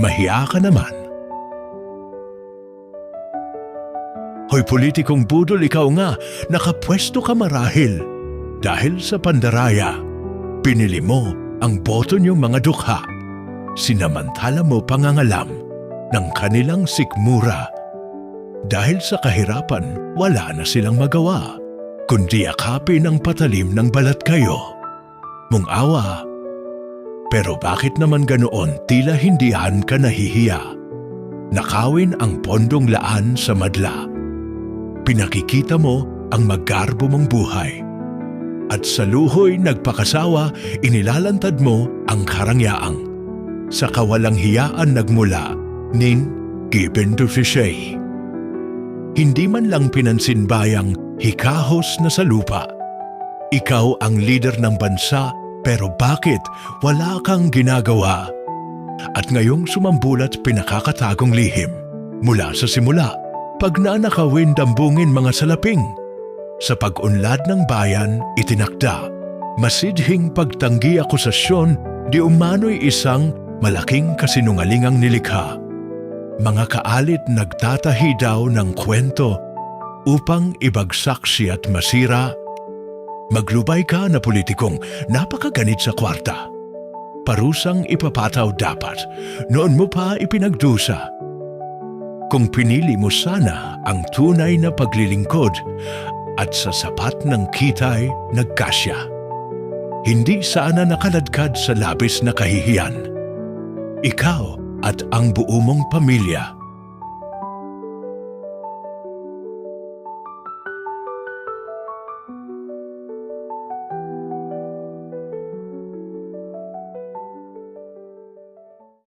mahiya ka naman. Hoy politikong budol, ikaw nga, nakapwesto ka marahil. Dahil sa pandaraya, pinili mo ang boto niyong mga dukha. Sinamantala mo pangangalam ng kanilang sikmura. Dahil sa kahirapan, wala na silang magawa, kundi yakapin ang patalim ng balat kayo. Mong awa. Pero bakit naman ganoon tila hindihan ka nahihiya? Nakawin ang pondong laan sa madla. Pinakikita mo ang magarbo mong buhay. At sa luhoy nagpakasawa, inilalantad mo ang karangyaang. Sa kawalang hiyaan nagmula, nin given to Fishay. Hindi man lang pinansinbayang hikahos na sa lupa. Ikaw ang leader ng bansa, pero bakit wala kang ginagawa? At ngayong sumambulat pinakakatagong lihim, mula sa simula, pagnanakawin dambungin mga salaping. Sa pag-unlad ng bayan, itinakda, masidhing pagtanggi akusasyon, di umano'y isang malaking kasinungalingang nilikha. Mga kaalit nagtatahi daw ng kwento upang ibagsak siya at masira. Maglubay ka na politikong napakaganit sa kwarta. Parusang ipapataw dapat, noon mo pa ipinagdusa. Kung pinili mo sana ang tunay na paglilingkod at sa sapat ng kitay nagkasya. Hindi sana nakaladkad sa labis na kahihiyan. Ikaw at ang buo mong pamilya